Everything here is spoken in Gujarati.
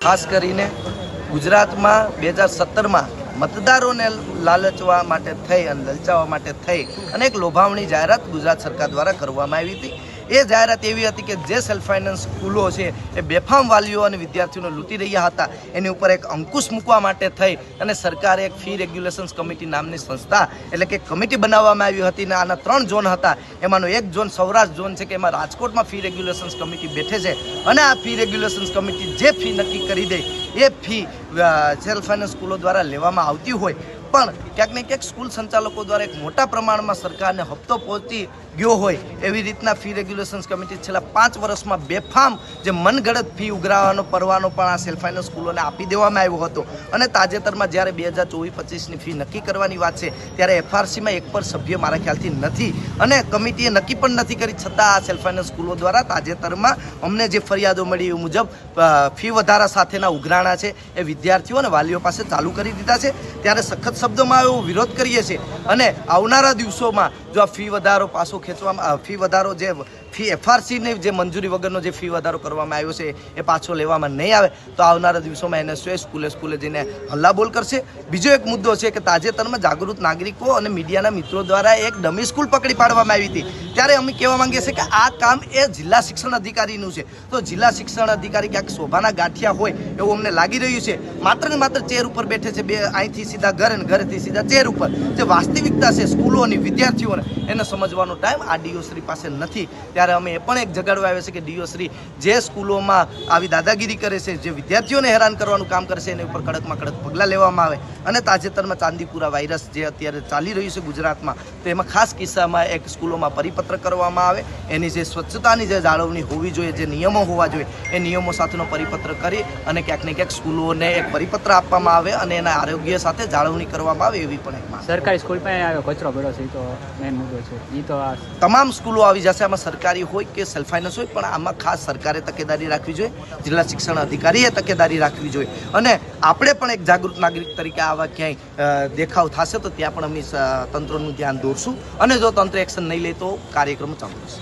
ખાસ કરીને ગુજરાતમાં 2017માં મતદારોને લાલચવા માટે થઈ અને લલચાવવા માટે થઈ અને એક લોભામણી જાહેરાત ગુજરાત સરકાર દ્વારા કરવામાં આવી હતી। એ જાહેરાત એવી હતી કે જે સેલ્ફ ફાઇનાન્સ સ્કૂલો છે એ બેફામ વાલીઓ અને વિદ્યાર્થીઓને લૂંટી રહ્યા હતા, એની ઉપર એક અંકુશ મૂકવા માટે થઈ અને સરકારે એક ફી રેગ્યુલેશન્સ કમિટી નામની સંસ્થા એટલે કે કમિટી બનાવવામાં આવી હતી અને આના 3 ઝોન હતા। એમાંનો એક ઝોન સૌરાષ્ટ્ર ઝોન છે કે એમાં રાજકોટમાં ફી રેગ્યુલેશન્સ કમિટી બેઠે છે અને આ ફી રેગ્યુલેશન્સ કમિટી જે ફી નક્કી કરી દે એ ફી સેલ્ફ ફાઇનાન્સ સ્કૂલો દ્વારા લેવામાં આવતી હોય પણ ક્યાંક ને ક્યાંક સ્કૂલ સંચાલકો દ્વારા એક મોટા પ્રમાણમાં સરકારને હપ્તો પહોંચી ગયો હોય એવી રીતના ફી રેગ્યુલેશન્સ કમિટી છેલ્લા 5 વર્ષમાં બેફામ જે મનગઢત ફી ઉઘરાવવાનો પરવાનો પણ આ સેલ્ફ ફાઇનાન્સ સ્કૂલોને આપી દેવામાં આવ્યો હતો અને તાજેતરમાં જ્યારે 2024-25ની ફી નક્કી કરવાની વાત છે ત્યારે એફઆરસીમાં એક પણ સભ્ય મારા ખ્યાલથી નથી અને કમિટીએ નક્કી પણ નથી કરી, છતાં આ સેલ્ફ ફાઇનાન્સ સ્કૂલો દ્વારા તાજેતરમાં અમને જે ફરિયાદો મળી એ મુજબ ફી વધારા સાથેના ઉઘરાણા છે એ વિદ્યાર્થીઓ અને વાલીઓ પાસે ચાલુ કરી દીધા છે। ત્યારે સખત શબ્દોમાં એવો વિરોધ કરીએ છીએ અને આવનારા દિવસોમાં જો આ ફી વધારો પાછો ખેંચવામાં ફી વધારો જે ફી એફઆરસીની જે મંજૂરી વગરનો જે ફી વધારો કરવામાં આવ્યો છે એ પાછો લેવામાં નહીં આવે તો આવનારા દિવસોમાં એને સ્કૂલે જઈને હલ્લાબોલ કરશે। બીજો એક મુદ્દો છે કે તાજેતરમાં જાગૃત નાગરિકો અને મીડિયાના મિત્રો દ્વારા એક ડમી સ્કૂલ પકડી પાડવામાં આવી હતી। ત્યારે અમે કહેવા માંગીએ છીએ કે આ કામ એ જિલ્લા શિક્ષણ અધિકારીનું છે, તો જિલ્લા શિક્ષણ અધિકારી ક્યાંક શોભાના ગાંઠિયા હોય એવું અમને લાગી રહ્યું છે। માત્ર ને માત્ર ચેર ઉપર બેઠે છે, અહીંથી સીધા ઘર અને ઘરેથી સીધા ચેર ઉપર। જે વાસ્તવિકતા છે સ્કૂલોની વિદ્યાર્થીઓને એને સમજવાનો ટાઈમ આ ડીઓ શ્રી પાસે નથી। ત્યારે અમે એ પણ એક જગાડવા આવ્યા છે કે ડીઓ શ્રી જે સ્કૂલોમાં આવી દાદાગીરી કરે છે, જે વિદ્યાર્થીઓને હેરાન કરવાનું કામ કરશે એની ઉપર કડકમાં કડક પગલાં લેવામાં આવે। અને તાજેતરમાં ચાંદીપુરા વાયરસ જે અત્યારે ચાલી રહ્યું છે ગુજરાતમાં, તો એમાં ખાસ કિસ્સામાં એક સ્કૂલોમાં પરિપત્ર કરવામાં આવે, એની જે સ્વચ્છતાની જે જાળવણી હોવી જોઈએ, જે નિયમો હોવા જોઈએ એ નિયમો સાથેનો પરિપત્ર કરી અને ક્યાંક ને ક્યાંક સ્કૂલોને એક પરિપત્ર આપવામાં આવે અને એના આરોગ્ય સાથે જાળવણી કરવામાં આવે એવી પણ એક સરકારી સ્કૂલ પાસે આવ્યો કચરો પડ્યો છે, તો મેઇન મુદ્દો છે એ તો તમામ સ્કૂલો આવી જશે, આમાં સરકારી હોય કે સેલ્ફ ફાઇનાન્સ હોય પણ આમાં ખાસ સરકારે તકેદારી રાખવી જોઈએ, જિલ્લા શિક્ષણ અધિકારીએ તકેદારી રાખવી જોઈએ અને આપણે પણ એક જાગૃત નાગરિક તરીકે આવા ક્યાંય દેખાવ થશે તો ત્યાં પણ અમે તંત્રનું ધ્યાન દોરશું અને જો તંત્ર એક્શન નહીં લે તો કાર્યક્રમ ચાલુ રહેશે।